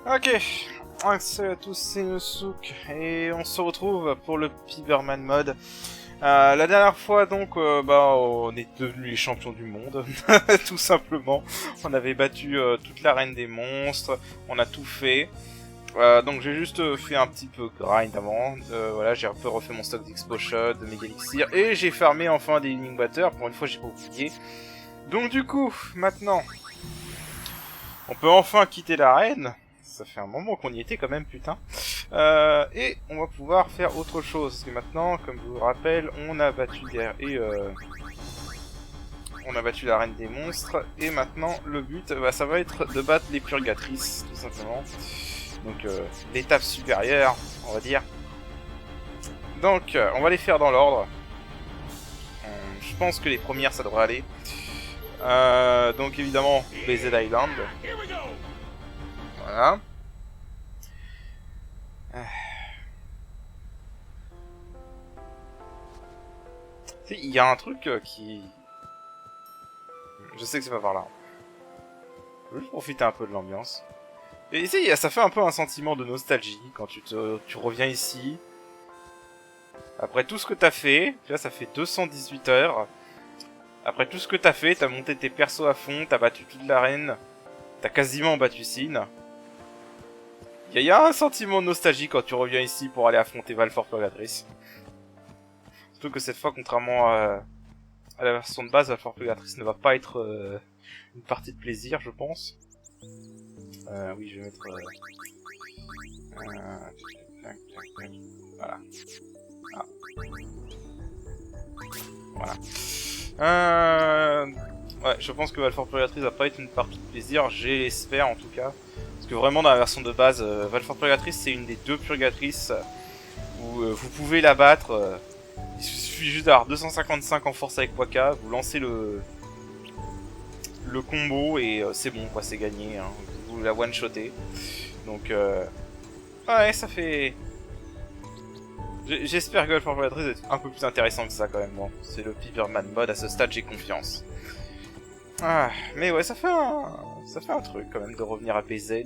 Ok, salut à tous, c'est Nosouk et on se retrouve pour le Piberman mode. La dernière fois donc, on est devenus les champions du monde, tout simplement. On avait battu toute l'arène des monstres, on a tout fait. Donc j'ai juste fait un petit peu grind avant, voilà, j'ai un peu refait mon stock d'X-Potion, de Mega Elixir, et j'ai farmé enfin des Healing Water, pour une fois j'ai pas oublié. Donc du coup, maintenant, on peut enfin quitter l'arène. Ça fait un moment qu'on y était quand même, putain. Et on va pouvoir faire autre chose. Parce que maintenant, comme je vous le rappelle, on a battu on a battu la reine des monstres. Et maintenant, le but, ça va être de battre les purgatrices, tout simplement. Donc, l'étape supérieure, on va dire. Donc, on va les faire dans l'ordre. Je pense que les premières, ça devrait aller. Donc, évidemment, BZ Island. Voilà. Il y a un truc qui... Je sais que c'est pas par là. Je veux juste profiter un peu de l'ambiance. Et tu sais, ça fait un peu un sentiment de nostalgie quand tu reviens ici. Après tout ce que t'as fait, là ça fait 218 heures. Après tout ce que t'as fait, t'as monté tes persos à fond, t'as battu toute l'arène. T'as quasiment battu Sin. Il y a un sentiment de nostalgie quand tu reviens ici pour aller affronter Valfor Purgatrice. Surtout que cette fois, contrairement à la version de base, Valfor Purgatrice ne va pas être une partie de plaisir, je pense. Oui, je vais mettre... Voilà. Ah. Voilà. Ouais, je pense que Valfor Purgatrice va pas être une partie de plaisir, j'espère en tout cas. Parce que vraiment dans la version de base, Valfor Purgatrice c'est une des deux purgatrices où vous pouvez la battre. Il suffit juste d'avoir 255 en force avec Waka, vous lancez le combo et c'est bon quoi, c'est gagné, hein. Vous la one-shotez. Donc ouais, ça fait... J'espère que Valfor Purgatrice est un peu plus intéressant que ça quand même. Bon, c'est le Piberman mode, à ce stade j'ai confiance. Ah, mais ouais, ça fait un truc quand même de revenir à BZ.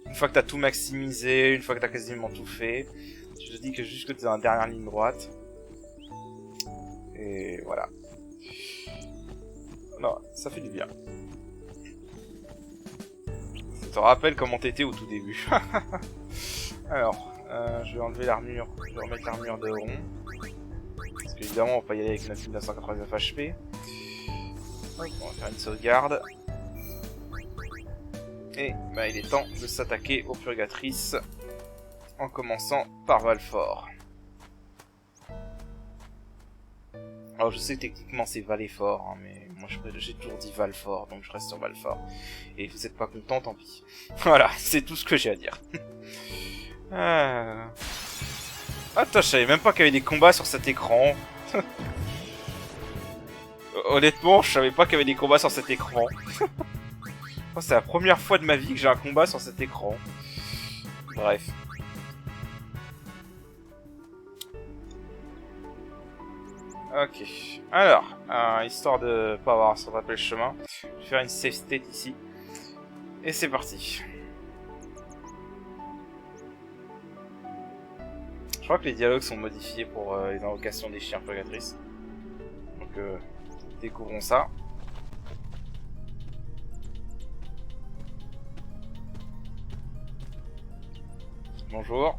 Une fois que t'as tout maximisé, une fois que t'as quasiment tout fait, je te dis que juste que t'es dans la dernière ligne droite. Et voilà. Non, ça fait du bien. Ça te rappelle comment t'étais au tout début. Alors, je vais enlever l'armure, je vais remettre l'armure de rond. Parce qu'évidemment on va pas y aller avec 9989 HP. On va faire une sauvegarde. Et bah, il est temps de s'attaquer aux purgatrices. En commençant par Valfor. Alors je sais que techniquement c'est Valéfort, hein, mais moi j'ai toujours dit Valfor, donc je reste sur Valfor. Et vous êtes pas content, tant pis. Voilà, c'est tout ce que j'ai à dire. Attends, je savais même pas qu'il y avait des combats sur cet écran. Honnêtement, je savais pas qu'il y avait des combats sur cet écran. C'est la première fois de ma vie que j'ai un combat sur cet écran. Bref. Ok. Alors, histoire de pas avoir à se taper le chemin, je vais faire une save state ici. Et c'est parti. Je crois que les dialogues sont modifiés pour les invocations des chiens purgatrices. Donc, découvrons ça. Bonjour.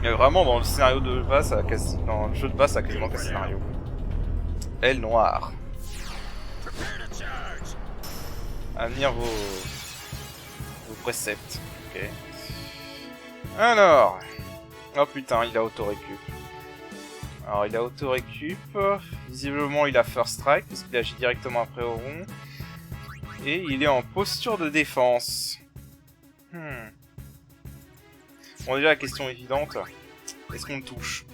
Mais vraiment dans le scénario de base, dans le jeu de base, ça a quasiment qu'un scénario. Aile noire. À venir vos préceptes. Ok. Alors. Oh putain, il a auto-récup. Alors il a auto-récup. Visiblement il a first strike, parce qu'il agit directement après au rond. Et il est en posture de défense. Bon, déjà la question évidente, est-ce qu'on le touche?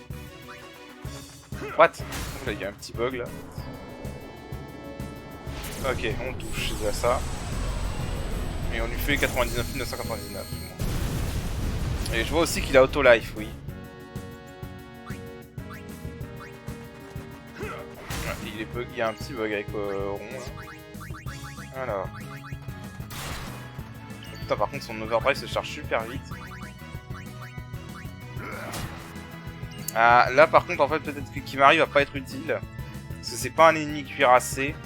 What? Là il y a un petit bug là. Ok, on le touche, c'est déjà ça. Et on lui fait 99 999. Et je vois aussi qu'il a auto-life, oui. Il est bug, il y a un petit bug avec Rond. Là. Alors. Putain, par contre, son overdrive se charge super vite. Ah, là, par contre, en fait, peut-être que Kimahri va pas être utile. Parce que c'est pas un ennemi cuirassé.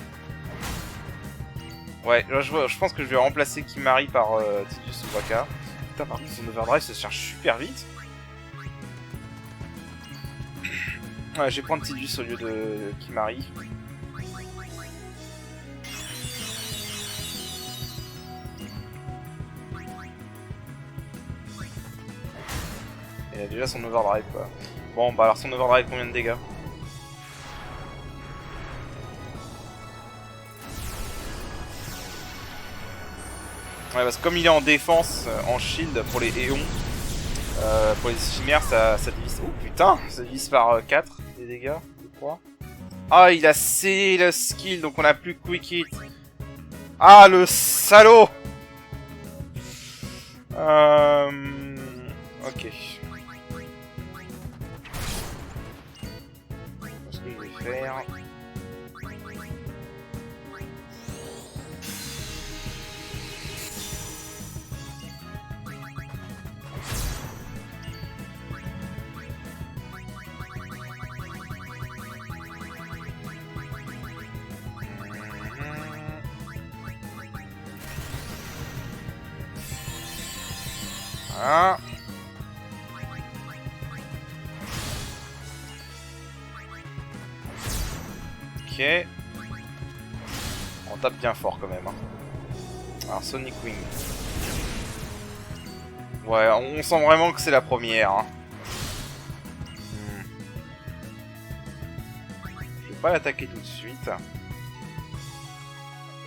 Ouais, là, je pense que je vais remplacer Kimahri par Tidus Waka. Putain, par contre, son overdrive se charge super vite. Ouais, je vais prendre Tidus au lieu de Kimahri. Il a déjà son overdrive, quoi. Bon, bah alors son overdrive, combien de dégâts? Ouais, parce que comme il est en défense, en shield pour les éons, pour les chimères, ça divise... Oh putain, ça divise par 4 les dégâts, je crois. Ah, il a scellé le skill, donc on a plus Quick Hit. Ah, le salaud. Ok. Ce que je vais faire... Ah. Ok. On tape bien fort quand même. Hein. Alors Sonic Wing. Ouais, on sent vraiment que c'est la première. Hein. Je vais pas l'attaquer tout de suite.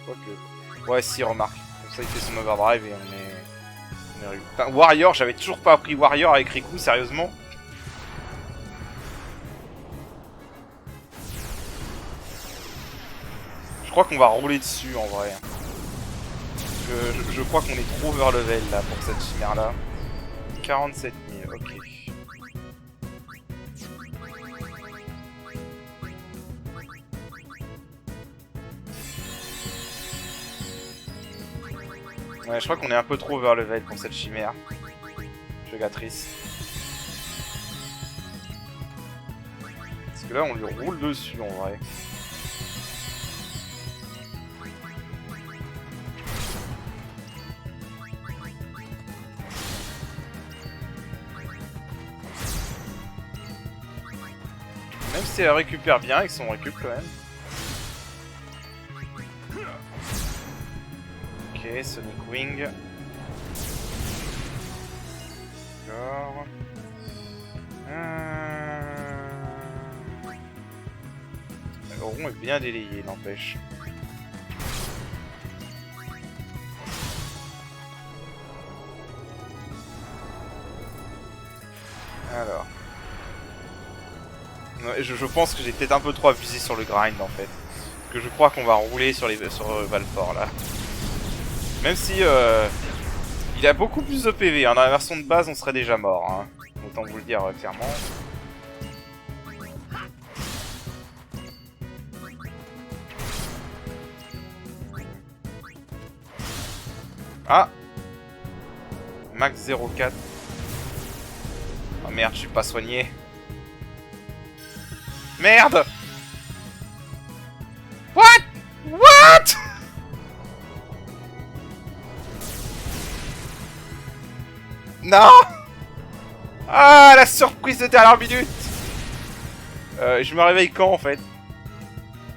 Quoique. Ouais, si, remarque. Comme ça, il fait son overdrive et on est... Putain, Warrior, j'avais toujours pas appris Warrior avec Riku, sérieusement. Je crois qu'on va rouler dessus en vrai. Je crois qu'on est trop overlevel là pour cette chimère là. 47 000, ok. Ouais, je crois qu'on est un peu trop overlevel pour cette chimère. Jugatrice. Parce que là, on lui roule dessus en vrai. Même si elle récupère bien, avec son récup quand même. Ok, Sonic Wing. D'accord. Le rond est bien délayé, n'empêche. Alors. Je pense que j'ai peut-être un peu trop abusé sur le grind en fait. Parce que je crois qu'on va rouler sur Valfor là. Même si il a beaucoup plus de PV. Hein. Dans la version de base, on serait déjà mort. Hein. Autant vous le dire clairement. Ah, Max 04. Oh merde, je suis pas soigné. Merde. What? Non. Ah, la surprise de dernière minute. Je me réveille quand en fait?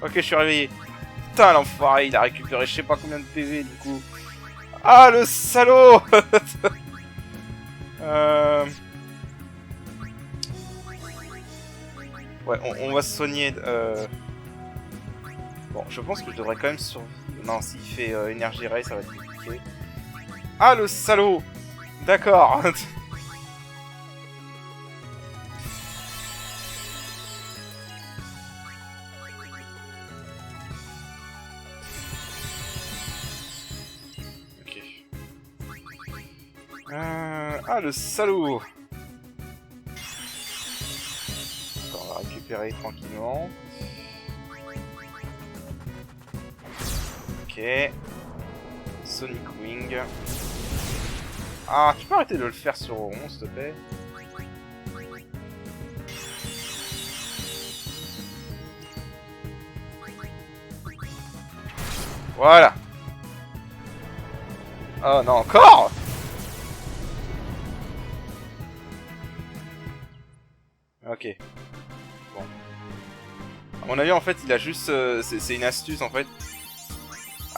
Ok, je suis réveillé. Putain, l'enfoiré, il a récupéré je sais pas combien de PV du coup. Ah, le salaud. Ouais, on va se soigner. Bon, je pense que je devrais quand même survivre. Non, s'il fait énergie ray, ça va être compliqué. Ah, le salaud. D'accord. Ok. Ah, le salaud. On va récupérer tranquillement. Ok. Sonic Wing. Ah, tu peux arrêter de le faire sur rond, s'il te plaît? Voilà. Oh non, encore? Ok. Bon. À mon avis, en fait, il a juste... c'est une astuce, en fait.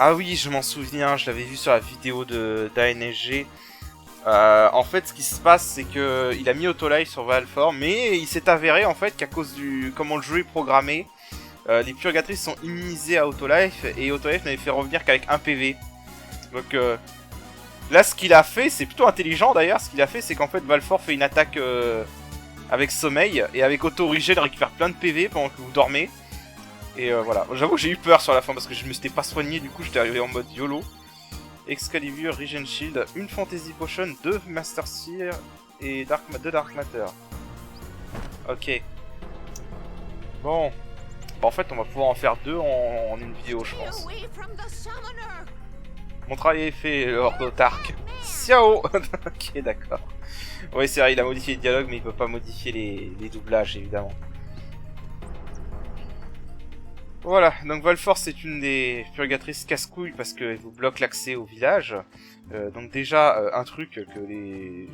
Ah oui, je m'en souviens, je l'avais vu sur la vidéo de d'ANSG. En fait, ce qui se passe, c'est que il a mis Autolife sur Valfor, mais il s'est avéré, en fait, qu'à cause du... comment le jeu est programmé, les purgatrices sont immunisées à Autolife, et Autolife n'avait fait revenir qu'avec 1 PV. Donc... là, ce qu'il a fait, c'est plutôt intelligent d'ailleurs. Ce qu'il a fait, c'est qu'en fait, Valfor fait une attaque avec sommeil et avec auto-origine, récupère plein de PV pendant que vous dormez. Et voilà. J'avoue que j'ai eu peur sur la fin parce que je me s'étais pas soigné, du coup, j'étais arrivé en mode YOLO. Excalibur, Regen Shield, une Fantasy Potion, 2 Master Seer et 2 Dark Matter. Ok. Bon. Bah, en fait, on va pouvoir en faire 2 en une vidéo, je pense. Mon travail est fait, Lord Otark. Ciao. Ok, d'accord. Oui, c'est vrai, il a modifié le dialogue, mais il peut pas modifier les doublages, évidemment. Voilà, donc Valfor, c'est une des purgatrices casse-couilles parce qu'elle vous bloque l'accès au village. Donc déjà, un truc que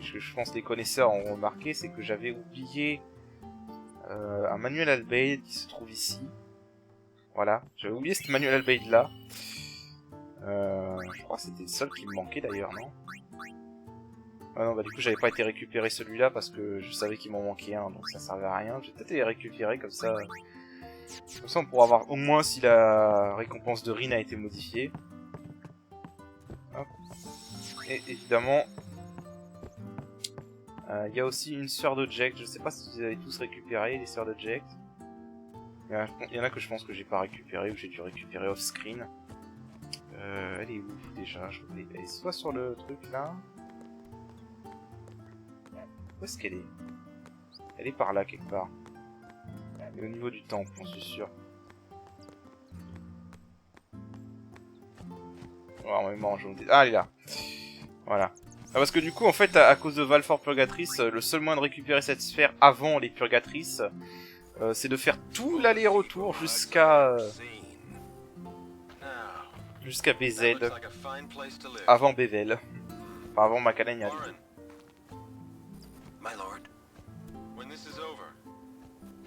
je pense les connaisseurs ont remarqué, c'est que j'avais oublié un manuel Albeid qui se trouve ici. Voilà, j'avais oublié ce manuel Albeid là. Je crois que c'était le seul qui me manquait d'ailleurs, non? Ah non, bah du coup j'avais pas été récupérer celui-là parce que je savais qu'il m'en manquait un, donc ça servait à rien. Je vais peut-être les récupérer comme ça. Comme ça on pourra voir au moins si la récompense de Rin a été modifiée. Hop. Et évidemment, il y a aussi une sœur de Jack. Je sais pas si vous avez tous récupéré les sœurs de Jack. Il y en a que je pense que j'ai pas récupéré ou j'ai dû récupérer off-screen. Elle est où déjà? Elle est soit sur le truc là. Où est-ce qu'elle est? Elle est par là quelque part. Et au niveau du temple, j'en suis sûr. Ouais, en même temps, ah, elle est là. Voilà. Ah, parce que du coup, en fait, à cause de Valfor Purgatrice, le seul moyen de récupérer cette sphère avant les Purgatrices, c'est de faire tout l'aller-retour jusqu'à BZ, avant Bevel, enfin avant Macalania. My lord, when this is over,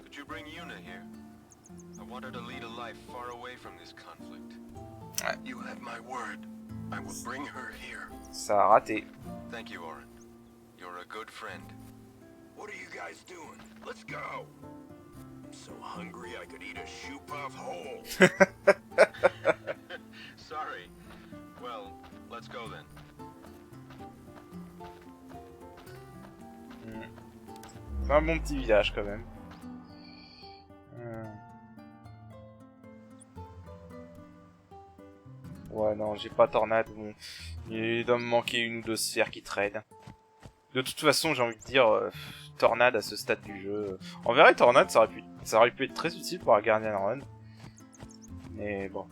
could you bring Yuna here? I want her to lead a life far away from this conflict. Ouais. You have my word. I will bring her here. Ça a raté. Thank you, Orin. You're a good friend. What are you guys doing? Let's go. I'm so hungry I could eat a shoe puff whole. Sorry. Well, let's go then. C'est un bon petit village quand même. Ouais, non, j'ai pas Tornade. Bon, il doit me manquer une ou deux sphères qui traînent. De toute façon, j'ai envie de dire Tornade à ce stade du jeu. En vrai, Tornade, ça aurait pu être très utile pour un Guardian Run. Mais bon.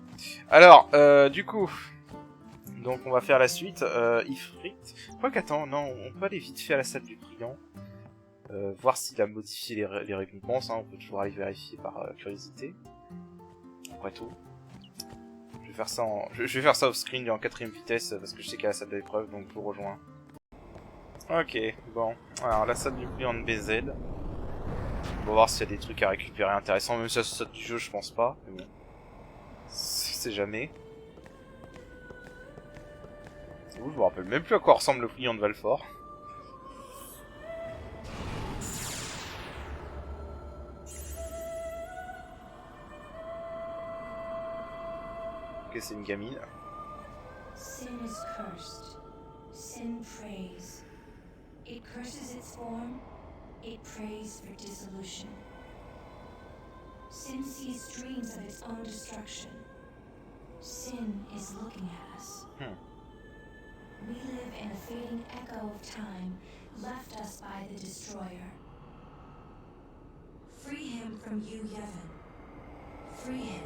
Alors, du coup, donc on va faire la suite. Ifrit. Quoi qu'attends, non, on peut aller vite fait à la salle du brillant. Voir s'il a modifié les récompenses, hein, on peut toujours aller vérifier par curiosité. Après tout. Je vais faire ça off-screen en 4ème vitesse parce que je sais qu'il y a la salle d'épreuve, donc je vous rejoins. Ok, bon. Alors la salle du brillant de BZ. On va voir s'il y a des trucs à récupérer intéressants, même si à ce stade du jeu je pense pas. Mais bon. C'est jamais. Je me rappelle même plus à quoi ressemble le brillant de Valfor. Ok, c'est une gamine. Sin is cursed. Sin prays. It curses its form. It prays for dissolution. Sin sees dreams of its own destruction. Sin is looking at us. We live in a fading echo of time left us by the Destroyer. Free him from you, Yevon. Free him.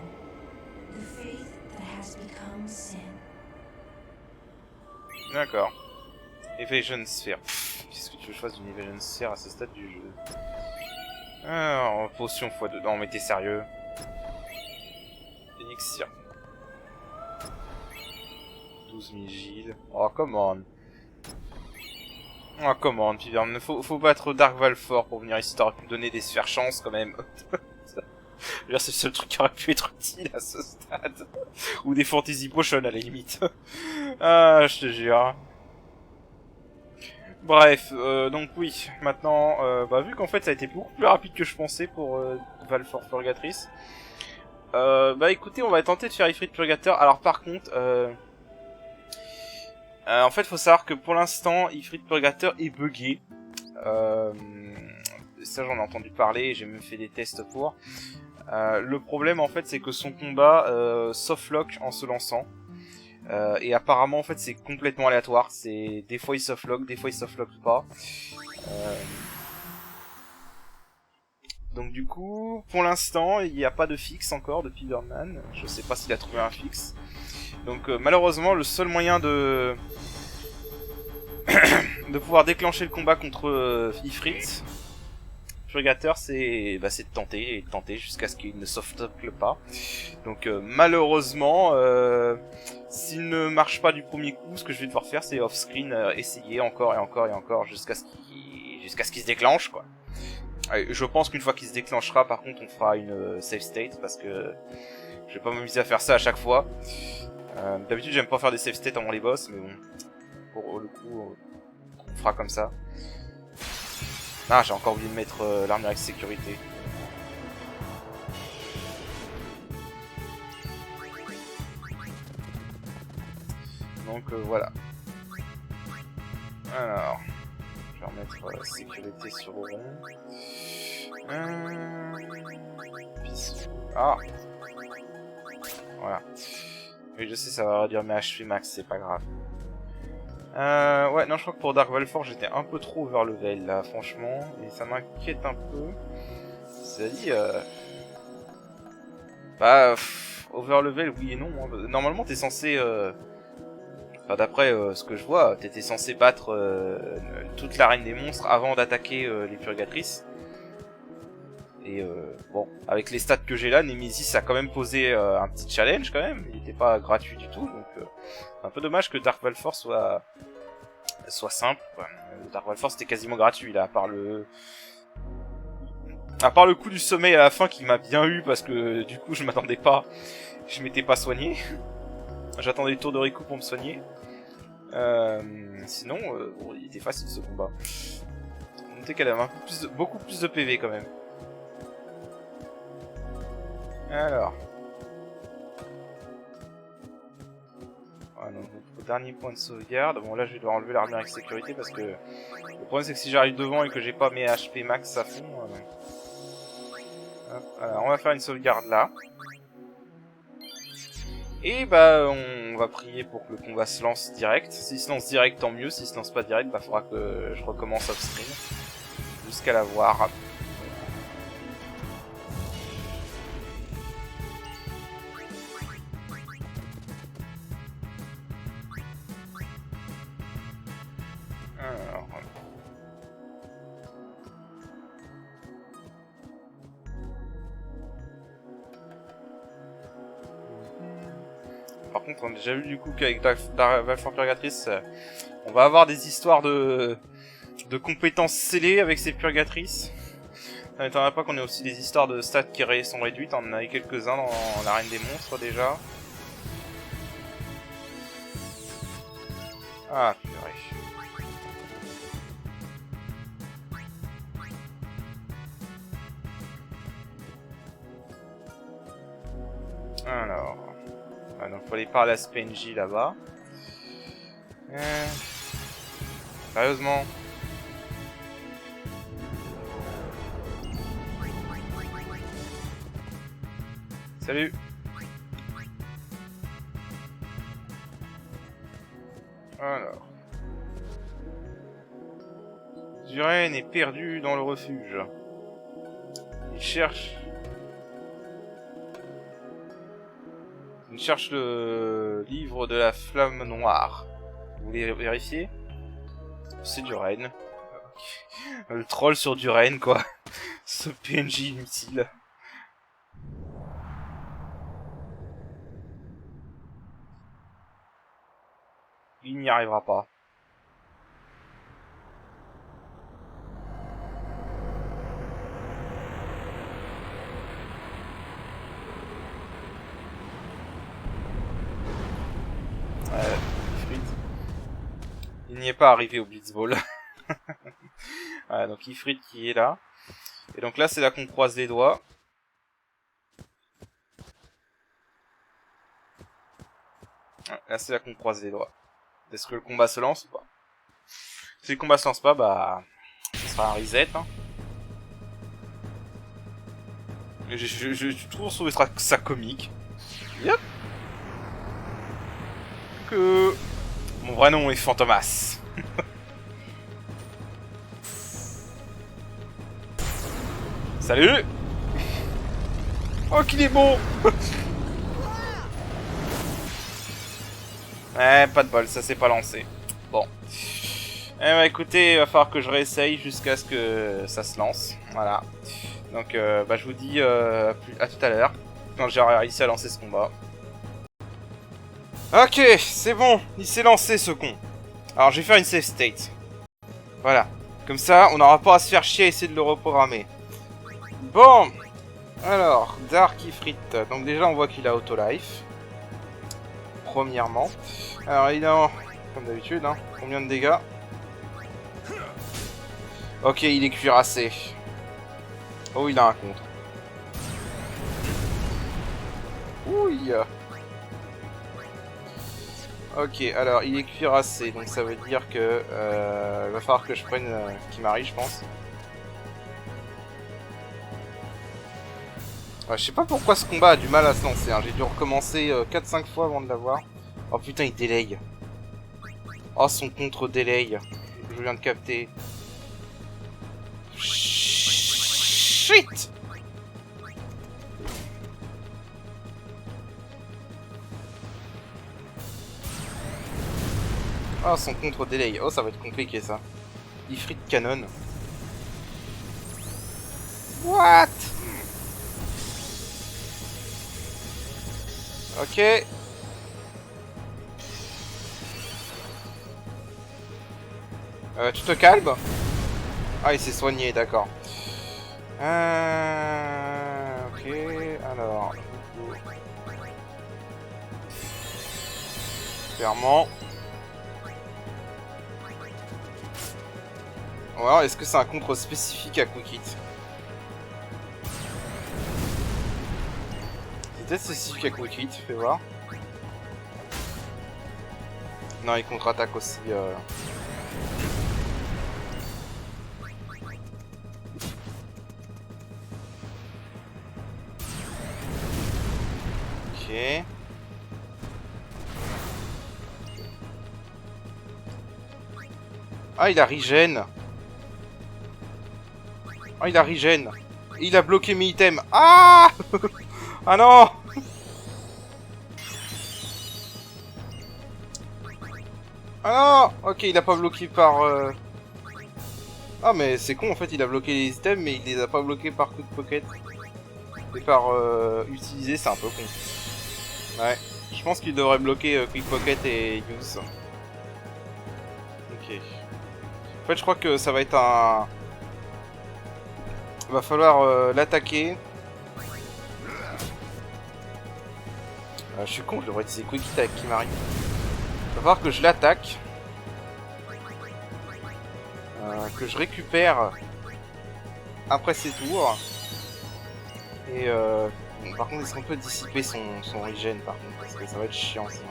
The faith that has has become sin. D'accord. Evasion Sphere. Qu'est-ce que tu veux que je fasse d'une Evasion Sphere à ce stade du jeu? Alors, potion x2. Non, mais t'es sérieux? Elixir. 12 000 Gilles. Oh, come on. Oh, come on, Piverne. Faut battre Dark Valfor pour venir ici. T'aurais pu donner des sphères chance quand même. C'est le seul truc qui aurait pu être utile à ce stade. Ou des Fantasy Potions à la limite. Ah, je te jure. Bref, donc oui, maintenant, vu qu'en fait ça a été beaucoup plus rapide que je pensais pour Valfor Purgatrice, écoutez, on va tenter de faire Ifrit Purgateur. Alors par contre, en fait faut savoir que pour l'instant, Ifrit Purgateur est buggé. Ça j'en ai entendu parler, j'ai même fait des tests pour. Le problème en fait c'est que son combat softlock en se lançant. Et apparemment en fait c'est complètement aléatoire, c'est des fois il softlock, des fois il softlock pas. Donc du coup, pour l'instant, il n'y a pas de fixe encore de Piverman. Je sais pas s'il a trouvé un fixe. Donc malheureusement, le seul moyen de de pouvoir déclencher le combat contre Ifrit Purgateur, c'est de tenter et de tenter jusqu'à ce qu'il ne softlock pas. Donc malheureusement, s'il ne marche pas du premier coup, ce que je vais devoir faire, c'est off-screen essayer encore et encore et encore jusqu'à ce qu'il se déclenche, quoi. Je pense qu'une fois qu'il se déclenchera, par contre, on fera une save state parce que je vais pas m'amuser à faire ça à chaque fois. D'habitude, j'aime pas faire des save states avant les boss, mais bon, pour le coup, on fera comme ça. Ah, j'ai encore oublié de mettre l'armure avec sécurité. Donc voilà. Alors, je vais remettre sécurité sur le rond. Ah, voilà. Oui, je sais, ça va réduire mes HP max, c'est pas grave. Ouais, non, je crois que pour Dark Valfor, j'étais un peu trop overlevel là, franchement, et ça m'inquiète un peu. C'est-à-dire, overlevel, oui et non. Hein. Normalement, t'es censé, d'après ce que je vois, t'étais censé battre toute l'arène des monstres avant d'attaquer les purgatrices. Et bon, avec les stats que j'ai là, Nemesis a quand même posé un petit challenge quand même. Il n'était pas gratuit du tout, donc un peu dommage que Dark Valfor soit simple. Quoi. Dark Valfor c'était quasiment gratuit là, à part le coup du sommeil à la fin qui m'a bien eu parce que du coup je m'attendais pas, je m'étais pas soigné. J'attendais le tour de Riku pour me soigner. Sinon, bon, il était facile ce combat. Notez qu'elle avait beaucoup plus de PV quand même. Alors. Voilà, donc au dernier point de sauvegarde. Bon là je vais devoir enlever l'armure avec sécurité parce que le problème c'est que si j'arrive devant et que j'ai pas mes HP max à fond. Hop, alors, on va faire une sauvegarde là. Et on va prier pour que le combat se lance direct. S'il se lance direct tant mieux, s'il se lance pas direct, faudra que je recommence off-stream. Jusqu'à l'avoir. Alors... Par contre, on a déjà vu du coup qu'avec Valfor Purgatrice, on va avoir des histoires de compétences scellées avec ces purgatrices. Ça m'étonnerait pas qu'on ait aussi des histoires de stats qui sont réduites. On en a eu quelques-uns dans l'arène des monstres déjà. Ah purée. Alors... Ah, donc faut aller par la SPNJ là-bas. Sérieusement. Salut. Alors. Duren est perdu dans le refuge. Il cherche... On cherche le livre de la flamme noire. Vous voulez vérifier? C'est du Rain. Le troll sur du Rain, quoi. Ce PNJ inutile. Il n'y arrivera pas. Il n'y est pas arrivé au Blitzball. Voilà, donc Ifrit qui est là. Et donc là, c'est là qu'on croise les doigts. Là, c'est là qu'on croise les doigts. Est-ce que le combat se lance ou pas? Si le combat se lance pas, bah... ce sera un reset, hein. Mais je trouve ça comique. Yep. Que... Mon vrai nom est Fantomas. Salut. Oh qu'il est bon. Ouais, pas de bol, ça s'est pas lancé. Bon. Eh bah écoutez, il va falloir que je réessaye jusqu'à ce que ça se lance. Voilà. Donc bah je vous dis à tout à l'heure, quand j'ai réussi à lancer ce combat. Ok, c'est bon, il s'est lancé ce con. Alors je vais faire une save state. Voilà. Comme ça, on n'aura pas à se faire chier à essayer de le reprogrammer. Bon. Alors, Dark Ifrit. Donc déjà on voit qu'il a Auto-Life. Premièrement. Alors évidemment, comme d'habitude, hein, combien de dégâts? Ok, il est cuirassé. Oh, il a un contre. Ouille. Ok, alors il est cuirassé, donc ça veut dire que il va falloir que je prenne Kimahri, je pense. Ouais, je sais pas pourquoi ce combat a du mal à se lancer, hein. J'ai dû recommencer 4-5 fois avant de l'avoir. Oh putain, il délaye. Oh, son contre-délaye. Je viens de capter. Shit! Oh, son contre-délaye. Oh, ça va être compliqué, ça. Ifrit canon. What? Ok. Tu te calmes? Ah, il s'est soigné, d'accord. Ok, alors... Clairement... Ou alors, est-ce que c'est un contre spécifique à Quick Hit? C'est peut-être spécifique à Quick Hit, fais voir. Non, il contre-attaque aussi... Ok. Ah, il a regen. Ah, il a regen. Il a bloqué mes items. Ah. Ah non. Ah non. Ok, il a pas bloqué par... Ah, mais c'est con, en fait, il a bloqué les items, mais il les a pas bloqués par coup de pocket. Et par utiliser, c'est un peu con. Ouais, je pense qu'il devrait bloquer Quick Pocket et Use. Ok. En fait, je crois que ça va être un... Va falloir l'attaquer. Je suis con, je devrais utiliser Quick Hit avec Kimahri. Va falloir que je l'attaque. Que je récupère après ses tours. Et par contre, est-ce qu'on peut dissiper son regen par contre? Parce que ça va être chiant sinon.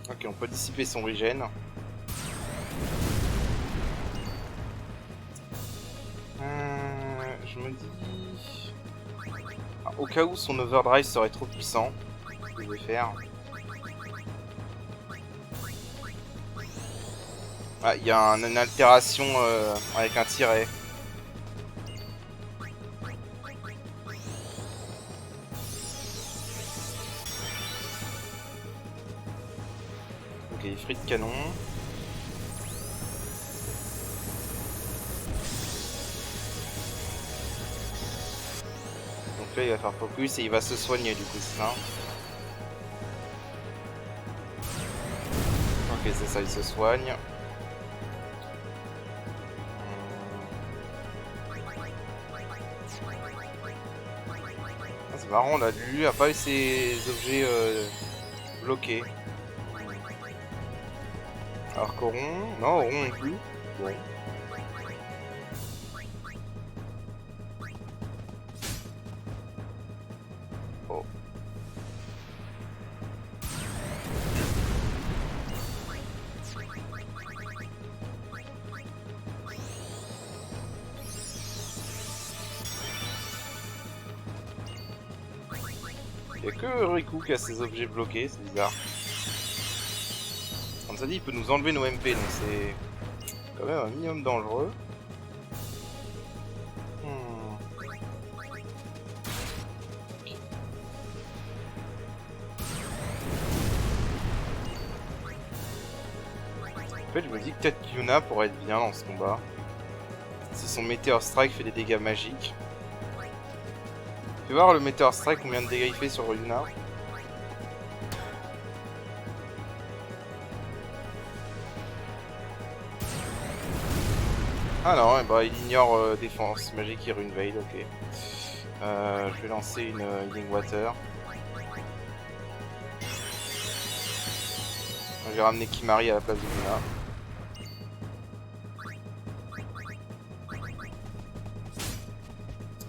Ok, on peut dissiper son regen. Je me dis... Ah, au cas où son overdrive serait trop puissant, ce que je vais faire... Ah, il y a une altération avec un tiret. frites canon. Donc là il va faire focus et il va se soigner du coup, c'est ça. Ok, c'est ça, il se soigne. Ah, c'est marrant là, lui a pas eu ses objets bloqués. Alors qu'Auron, non, Auron non plus. Bon. Oh. Il n'y a que Riku qui a ses objets bloqués, c'est bizarre. Comme ça dit, il peut nous enlever nos MP, donc c'est quand même un minimum dangereux. En fait, je me dis que peut-être Yuna pourrait être bien dans ce combat. Si son Meteor Strike fait des dégâts magiques. Tu vas voir le Meteor Strike, combien de dégâts il fait sur Yuna. Ah non, bah, il ignore défense magique et Rune Veil, ok. Je vais lancer une Healing Water. Je vais ramener Kimari à la place de Yuna.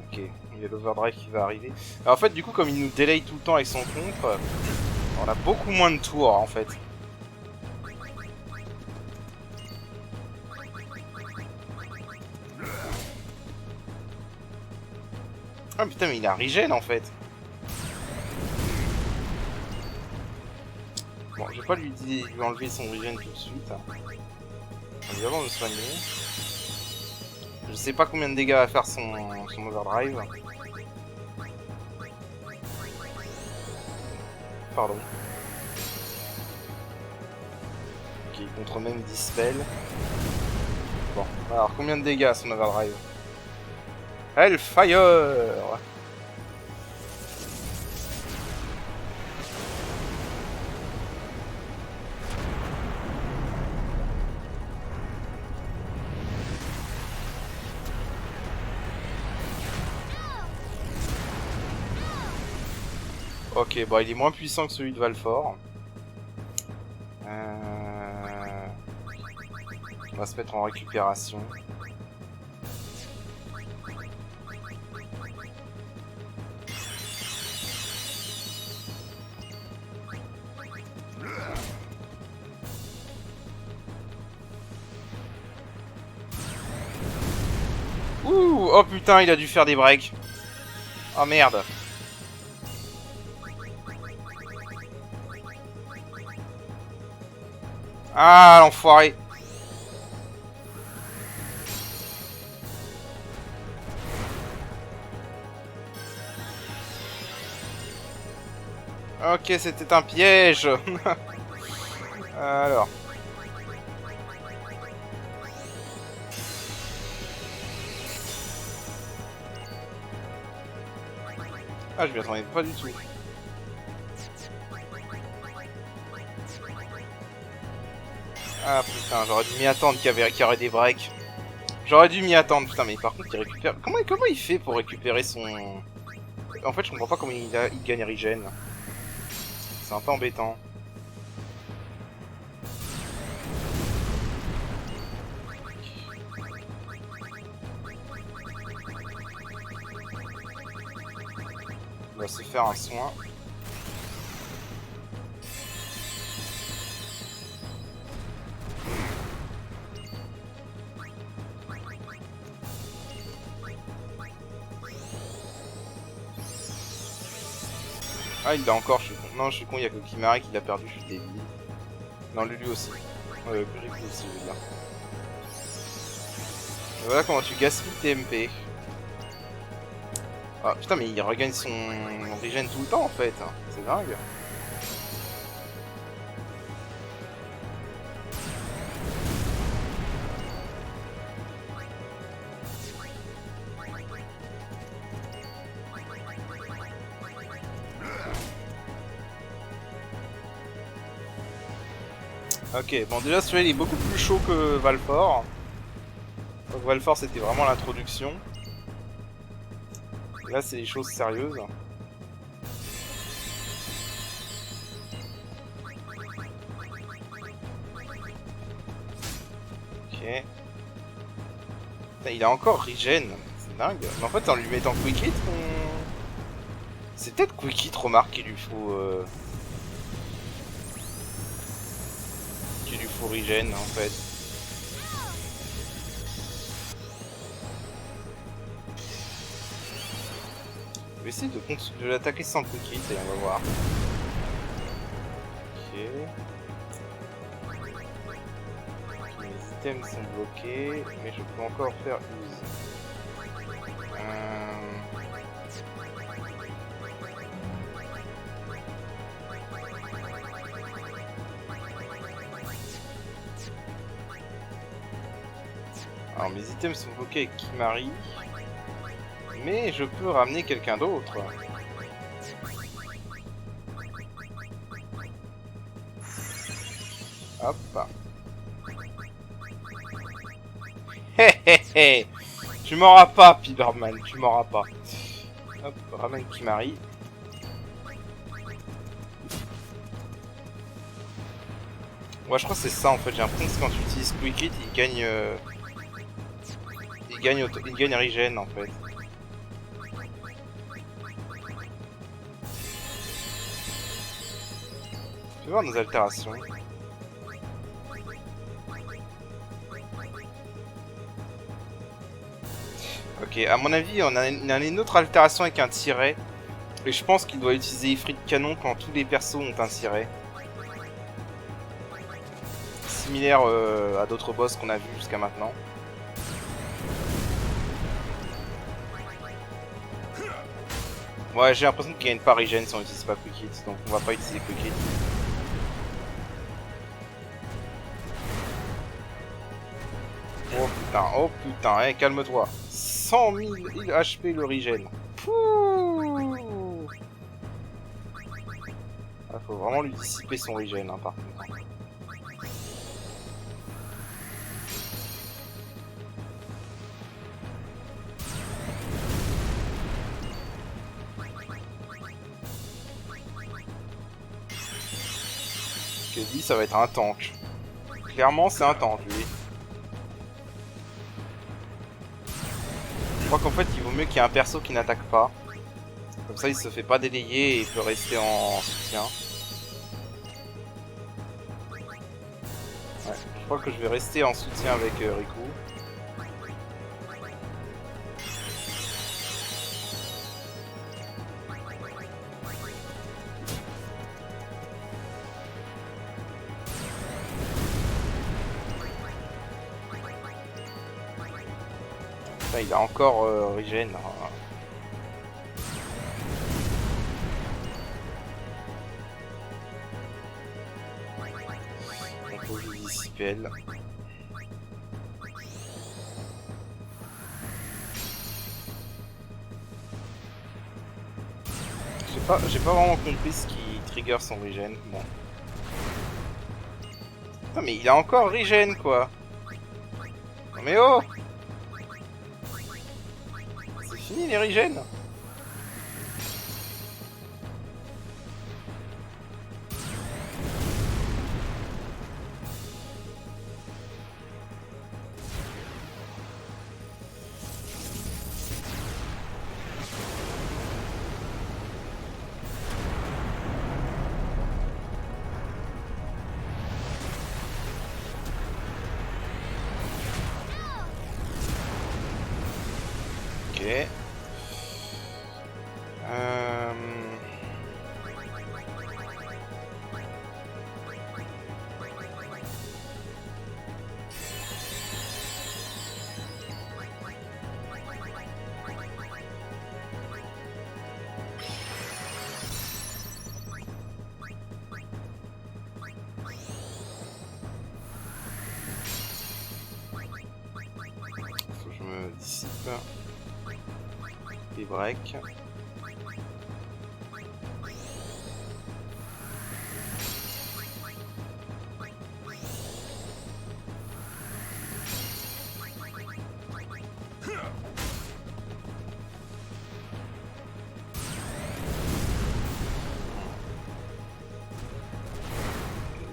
Ok, il y a l'Overdrive qui va arriver. Alors, en fait, du coup, comme il nous délaye tout le temps avec son contre, on a beaucoup moins de tours en fait. Ah putain, mais il a regen en fait. Bon, je vais pas lui enlever son regen tout de suite. On va d'abord le soigner. Je sais pas combien de dégâts va faire son overdrive. Pardon. Ok, il contre même Dispel. Bon, alors combien de dégâts son overdrive? Hellfire! Ok, bon, il est moins puissant que celui de Valfort. On va se mettre en récupération. Ouh, oh putain, il a dû faire des breaks. Oh merde. Ah, l'enfoiré. Ok, c'était un piège. Alors. Ah, je m'y attendais pas du tout. Ah putain, j'aurais dû m'y attendre qu'il y aurait des breaks. J'aurais dû m'y attendre, putain, mais par contre il récupère... Comment il fait pour récupérer son... En fait, je comprends pas comment il gagne regen. C'est un peu embêtant. On va se faire un soin. Ah, il l'a encore, je suis con. Non, je suis con, il y a que Kimari qui l'a perdu, je suis débile. Non, lui aussi. Riku aussi, je veux dire. Et voilà comment tu gaspilles tes MP. Ah putain, mais il regagne son regen tout le temps en fait. C'est dingue. Ok, bon déjà celui-là il est beaucoup plus chaud que Valfor. Donc Valfor c'était vraiment l'introduction. Là c'est les choses sérieuses. Ok. Putain, il a encore regen, c'est dingue. Mais en fait en lui mettant Quick Hit, c'est peut-être Quick Hit, remarque qu'il lui faut... qu'il lui faut regen en fait. Je vais essayer de l'attaquer sans Quick Hit et on va voir. Ok. Mes items sont bloqués, mais je peux encore faire use. Alors mes items sont bloqués avec Kimari, mais je peux ramener quelqu'un d'autre. Hop. Hé hé hé. Tu m'auras pas, Piberman, tu m'auras pas. Hop, ramène Kimari. Ouais, je crois que c'est ça en fait. J'ai l'impression que quand tu utilises Quick Hit, il gagne. Il gagne regen en fait. Je vais voir nos altérations. Ok, à mon avis, on a une autre altération avec un tiret. Et je pense qu'il doit utiliser Ifrit de canon quand tous les persos ont un tiret. Similaire à d'autres boss qu'on a vus jusqu'à maintenant. Ouais, j'ai l'impression qu'il y a une parigène si on n'utilise pas Quick Hit, donc on va pas utiliser Quick Hit. Oh putain, hey, calme-toi. 100 000 HP le regen. Pouh. Ah, faut vraiment lui dissiper son regen, hein, par contre. Dit ça va être un tank. Clairement c'est un tank lui. Je crois qu'en fait il vaut mieux qu'il y ait un perso qui n'attaque pas. Comme ça il se fait pas délayer et il peut rester en soutien. Ouais, je crois que je vais rester en soutien avec Riku. Il a encore regen. Donc faut que je dissipe elle. J'ai pas vraiment compris ce qui trigger son regen. Bon. Putain, mais il a encore regen quoi. Non mais oh. Fini les regen. Ok. Faut que je me dissipe. Les breaks.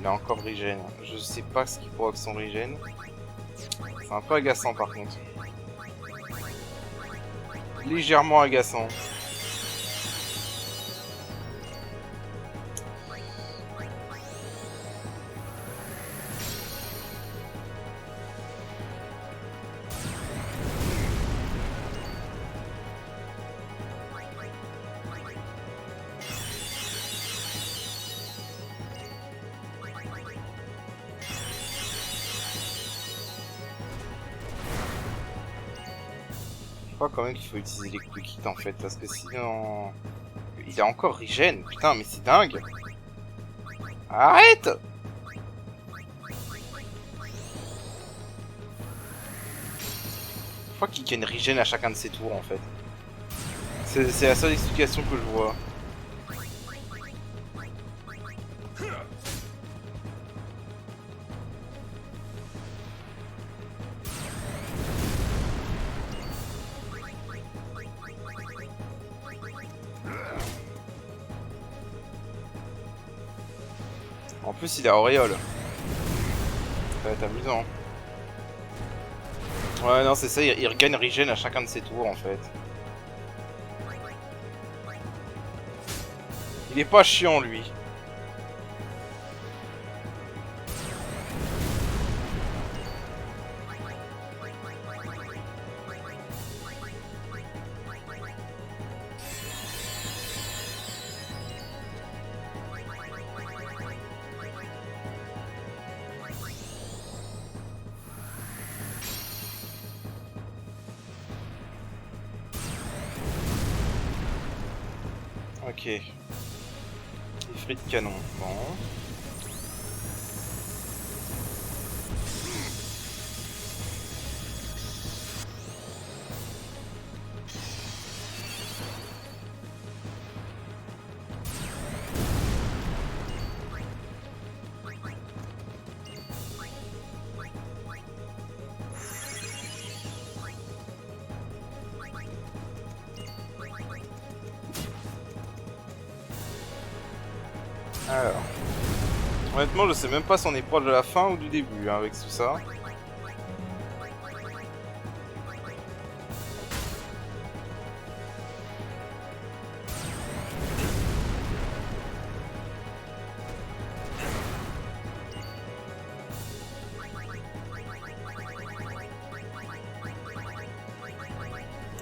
Il a encore regen. Je sais pas ce qui provoque son regen. C'est un peu agaçant par contre. Légèrement agaçant. Je crois quand même qu'il faut utiliser les quick hits en fait, parce que sinon... Il a encore regen, putain mais c'est dingue. Arrête! Je crois qu'il gagne regen à chacun de ses tours en fait. C'est la seule explication que je vois. En plus il a auréole. Ça va être amusant. Ouais non c'est ça, il regagne regen à chacun de ses tours en fait. Il est pas chiant lui. Ok. Les frites canon. Bon. Alors. Honnêtement, je sais même pas si on est proche de la fin ou du début hein, avec tout ça.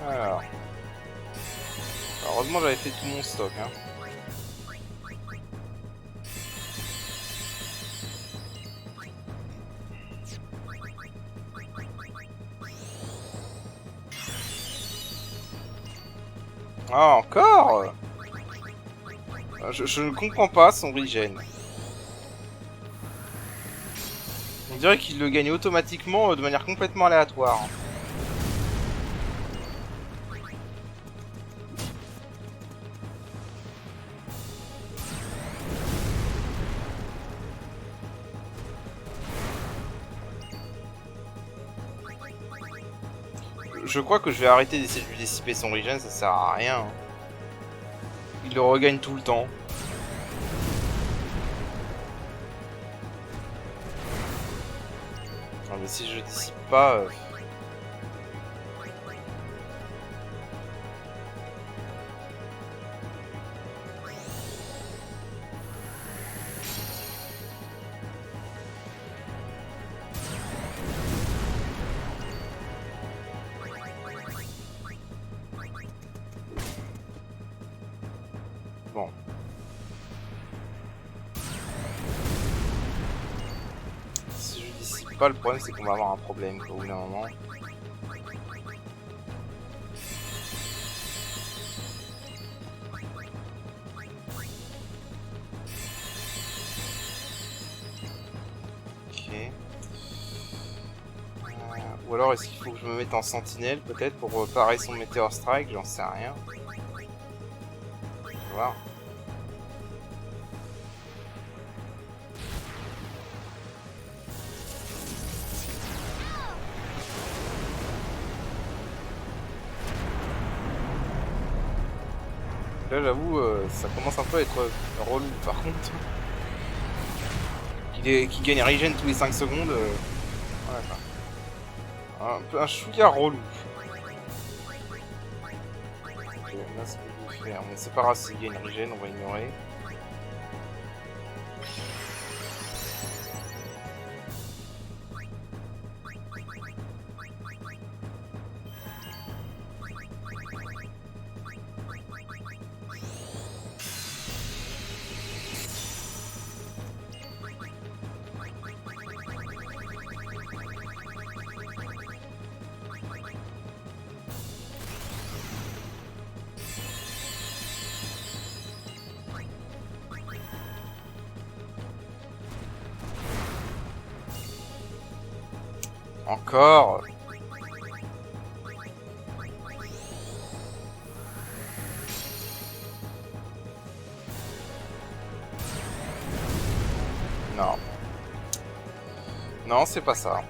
Alors. Heureusement, j'avais fait tout mon stock. Hein. Ah, encore je ne comprends pas son regen. On dirait qu'il le gagne automatiquement de manière complètement aléatoire. Je crois que je vais arrêter d'essayer de lui dissiper son regen, ça sert à rien. Il le regagne tout le temps. Non mais si je dissipe pas... Bon. Si je dissipe pas, le problème c'est qu'on va avoir un problème au bout d'un moment. Ok. Ou alors est-ce qu'il faut que je me mette en sentinelle peut-être pour parer son Meteor Strike, j'en sais rien. Voir. Là j'avoue ça commence un peu à être relou par contre. Il qui gagne regen tous les 5 secondes. Voilà quoi. Un peu un chouïa relou. Ok, là c'est ce que je vais faire. Bon, c'est pas grave s'il gagne regen, on va ignorer. Encore. Non. Non, c'est pas ça.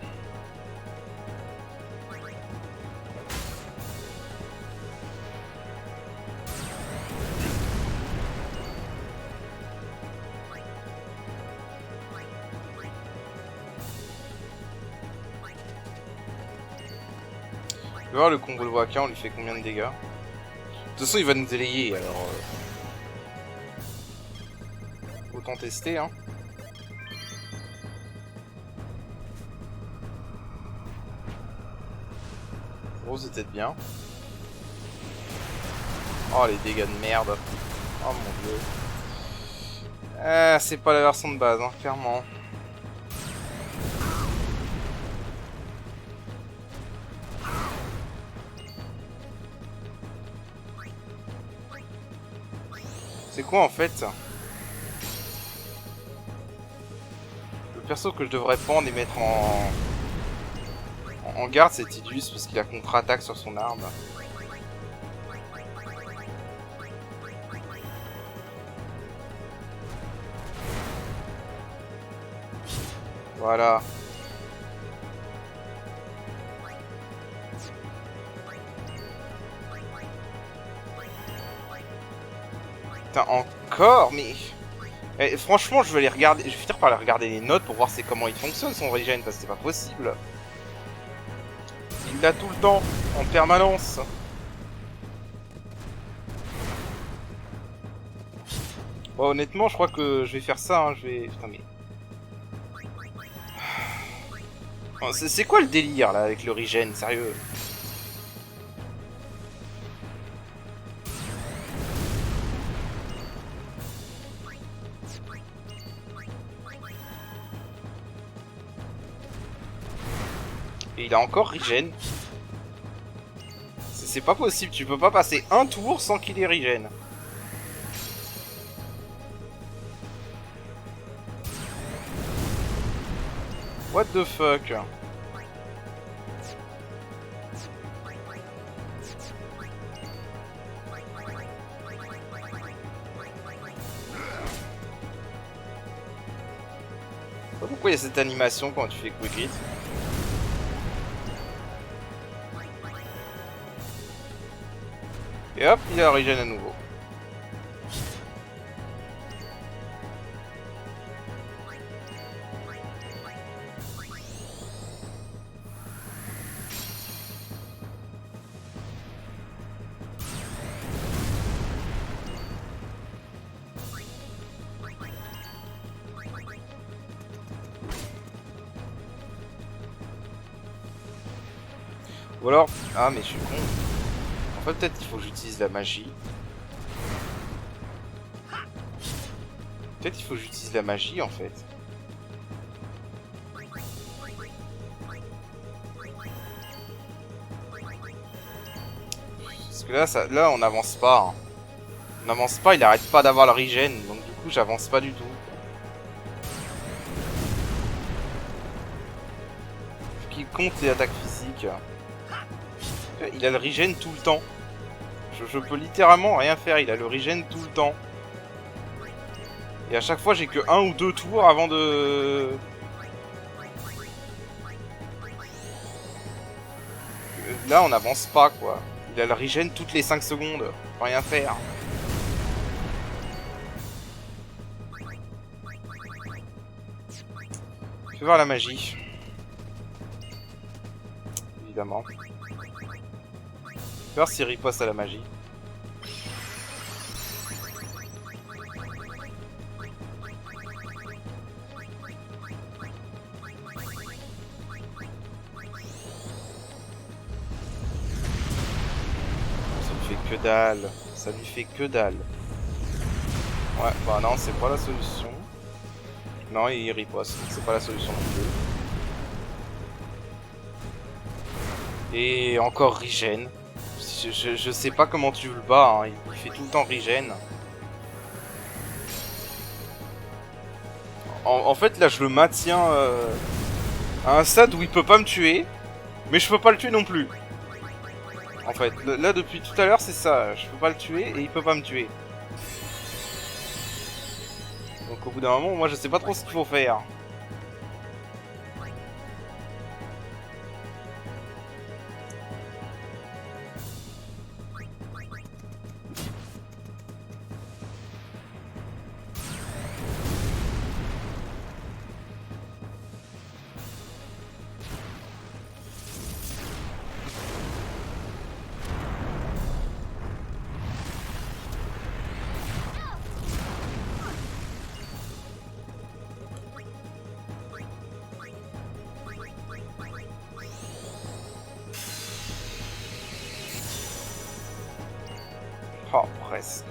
Je vais voir le combo de Waka, on lui fait combien de dégâts. De toute façon, il va nous délayer, alors... Autant tester, hein. Oh, c'était bien. Oh, les dégâts de merde. Oh mon dieu. C'est pas la version de base, hein, clairement. C'est quoi en fait? Le perso que je devrais prendre et mettre en garde, c'est Tidus parce qu'il a contre-attaque sur son arme. Voilà. Putain, encore, mais... Eh, franchement, je vais finir par aller regarder les notes pour voir comment il fonctionne son regen, parce que c'est pas possible. Il l'a tout le temps, en permanence. Bon, honnêtement, je crois que je vais faire ça, hein, Putain, mais... C'est quoi le délire, là, avec le regen, sérieux? Et il a encore regen. C'est pas possible, tu peux pas passer un tour sans qu'il ait regen. What the fuck? Pourquoi il y a cette animation quand tu fais quick hit? Et hop, il a regen à nouveau. Ou alors... Ah mais je suis con. En fait peut-être qu'il faut que j'utilise la magie. Peut-être qu'il faut que j'utilise la magie en fait. Parce que là, on n'avance pas. Hein. On n'avance pas, il arrête pas d'avoir le regen. Donc du coup j'avance pas du tout. Faut qu'il compte les attaques physiques. Il a le regen tout le temps. Je peux littéralement rien faire, il a le regen tout le temps. Et à chaque fois j'ai que 1 ou 2 tours avant de... Là on n'avance pas quoi. Il a le regen toutes les 5 secondes. On peut rien faire. Fais voir la magie. Évidemment. Fais voir s'il riposte à la magie. Que dalle, ça lui fait que dalle. Ouais, bah non, c'est pas la solution. Non, il riposte, c'est pas la solution non plus. Et encore Regen. Je sais pas comment tu le bats, hein. Il fait tout le temps Regen. En fait, là, je le maintiens à un stade où il peut pas me tuer, mais je peux pas le tuer non plus. En fait, là depuis tout à l'heure c'est ça, je peux pas le tuer et il peut pas me tuer. Donc au bout d'un moment, moi je sais pas trop ce qu'il faut faire. Oh, presque.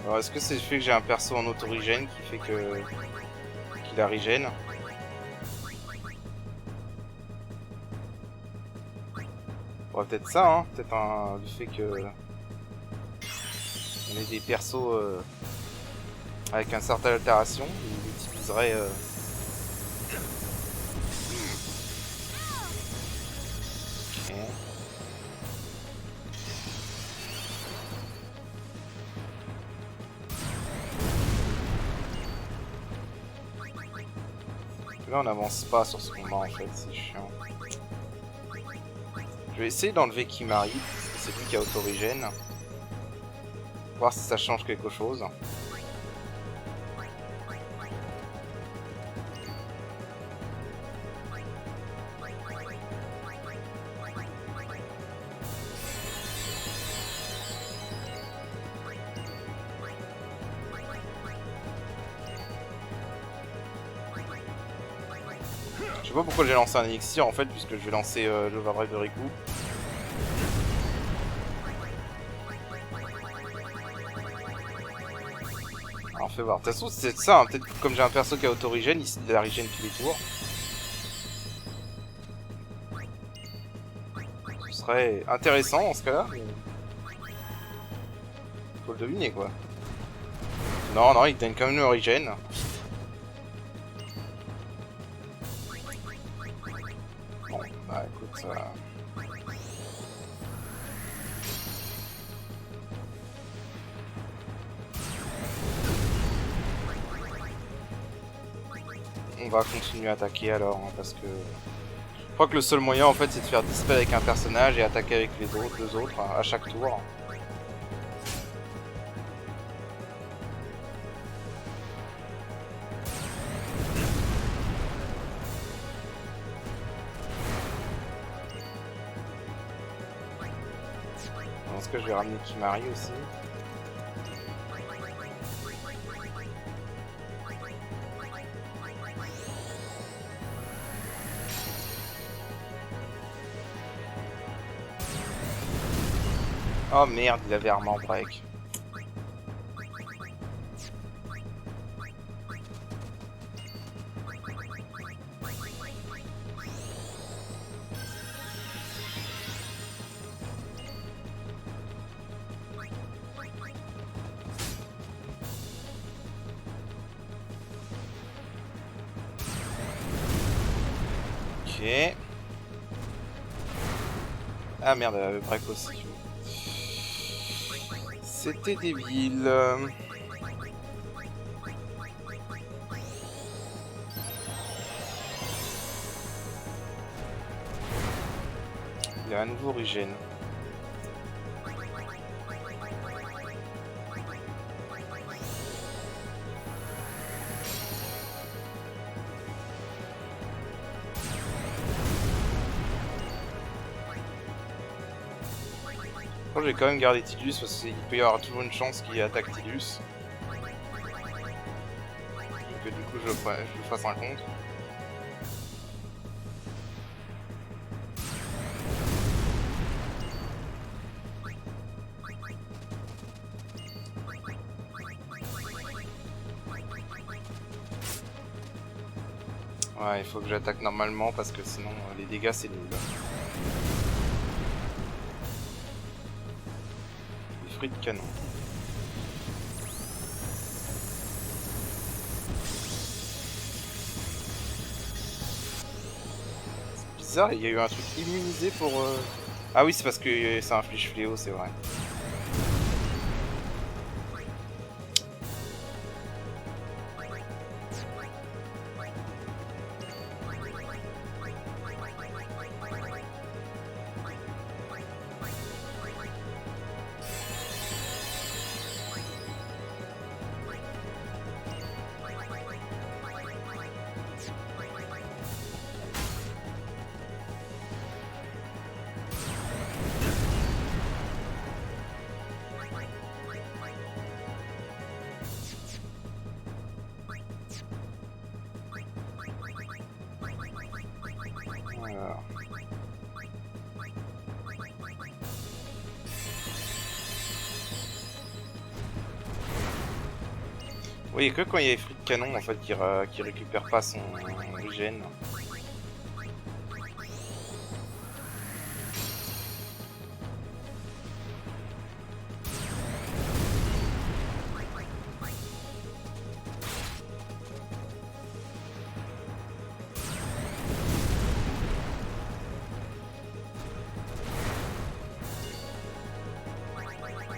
Alors est-ce que c'est le fait que j'ai un perso en auto-regen qui fait que qu'il a regen? Ouais, peut-être ça, hein. Peut-être le fait que on ait des persos avec une certaine altération, il utiliserait Ok. Là on n'avance pas sur ce combat en fait, c'est chiant. Je vais essayer d'enlever Kimahri, parce que c'est lui qui a autorigène. Voir si ça change quelque chose. Je sais pas pourquoi j'ai lancé un élixir en fait, puisque je vais lancer l'Overdrive de Riku. Alors fais voir. De toute façon c'est ça, hein. Peut-être que comme j'ai un perso qui a autorigène, il a la régène tous les tours. Ce serait intéressant dans ce cas-là, mais... faut le deviner quoi. Non, non, il donne quand même le régène. Bon, bah écoute... On va continuer à attaquer alors, hein, parce que... Je crois que le seul moyen en fait c'est de faire dispel avec un personnage et attaquer avec les deux autres hein, à chaque tour. Est-ce que je vais ramener Kimahri aussi? Oh merde, il avait armé en break. Ok. Ah merde, elle avait break aussi. C'était débile. Il y a un nouveau Origène. J'ai quand même gardé Tidus parce qu'il peut y avoir toujours une chance qu'il attaque Tidus. Et que du coup je fasse un contre. Ouais, il faut que j'attaque normalement parce que sinon les dégâts c'est nul. De canon. C'est bizarre, il y a eu un truc immunisé pour... Ah oui, c'est parce que ça inflige fléau, c'est vrai. Oui, que quand il y a les fruits de canon en fait qui récupère pas son régène.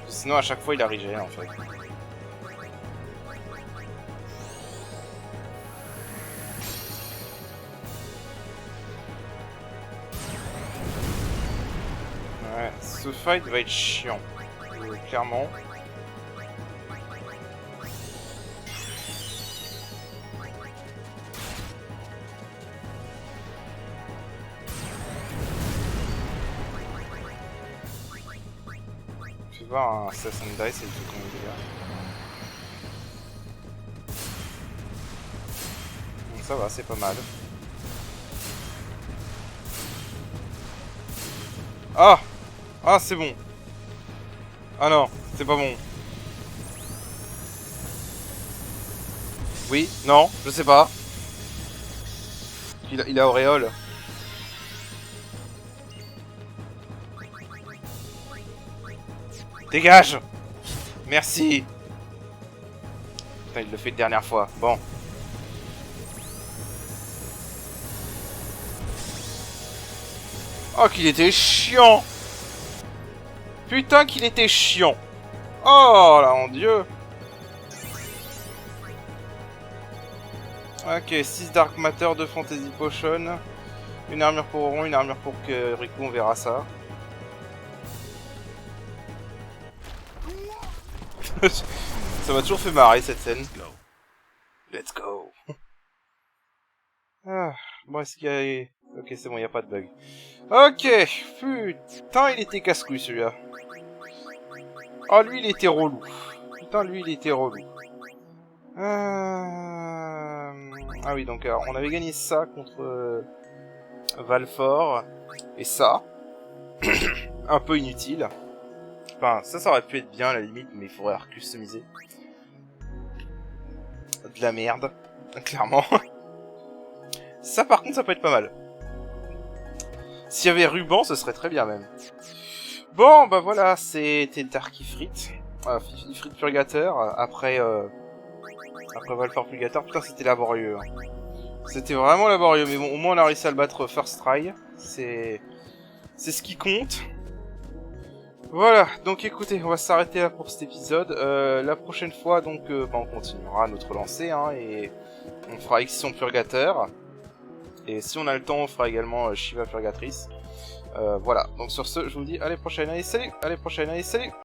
Sinon à chaque fois il a régène en fait. Ce fight va être chiant, clairement. Je vais voir un Assassin Dice et le fait combien de dégâts. Donc ça va, c'est pas mal. Ah! Ah, c'est bon. Ah non, c'est pas bon. Oui, non, je sais pas. Il a auréole. Dégage! Merci. Putain, il le fait une dernière fois. Bon. Oh, qu'il était chiant! Putain qu'il était chiant. Oh là mon dieu. Ok, 6 Dark Matter, 2 Fantasy Potion. Une armure pour Oron, une armure pour Riku, on verra ça. Ça m'a toujours fait marrer cette scène. Let's go. Ah, bon est-ce qu'il y a... Ok c'est bon, il n'y a pas de bug. Ok, putain il était casse-couille celui-là. Oh, lui, il était relou. Putain, lui, il était relou. Ah oui, donc, alors, on avait gagné ça contre Valfor. Et ça. Un peu inutile. Enfin, ça aurait pu être bien, à la limite, mais il faudrait customiser. De la merde. Clairement. Ça, par contre, ça peut être pas mal. S'il y avait ruban, ce serait très bien, même. Bon, bah voilà, c'était Dark Ifrit. Ifrit Purgateur, après Valfor Purgateur. Putain, c'était laborieux. Hein. C'était vraiment laborieux, mais bon, au moins on a réussi à le battre first try. C'est ce qui compte. Voilà, donc écoutez, on va s'arrêter là pour cet épisode. La prochaine fois, donc, on continuera notre lancée, hein, et on fera Excision Purgateur. Et si on a le temps, on fera également Shiva Purgatrice. Voilà, donc sur ce, je vous dis à la prochaine, allez salut, à la prochaine, allez salut.